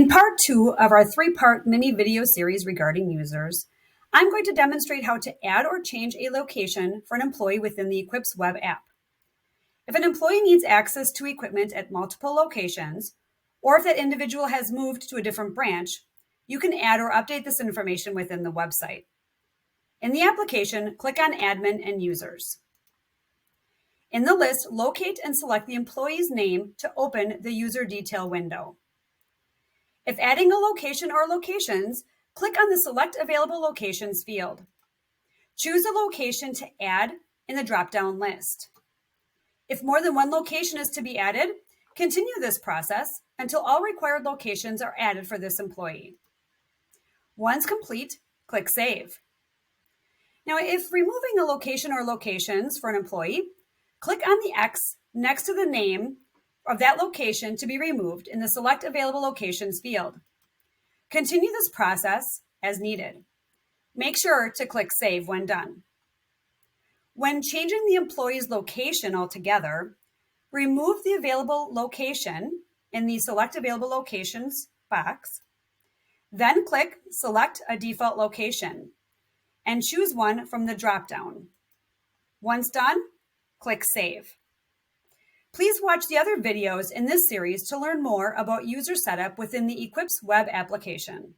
In part 2 of our 3-part mini video series regarding users, I'm going to demonstrate how to add or change a location for an employee within the Equips web app. If an employee needs access to equipment at multiple locations, or if that individual has moved to a different branch, you can add or update this information within the website. In the application, click on Admin and Users. In the list, locate and select the employee's name to open the user detail window. If adding a location or locations, click on the Select Available Locations field. Choose a location to add in the drop-down list. If more than one location is to be added, continue this process until all required locations are added for this employee. Once complete, click Save. Now, if removing a location or locations for an employee, click on the X next to the name of that location to be removed in the Select Available Locations field. Continue this process as needed. Make sure to click Save when done. When changing the employee's location altogether, remove the available location in the Select Available Locations box. Then click Select a Default Location and choose one from the drop-down. Once done, click Save. Please watch the other videos in this series to learn more about user setup within the Equips web application.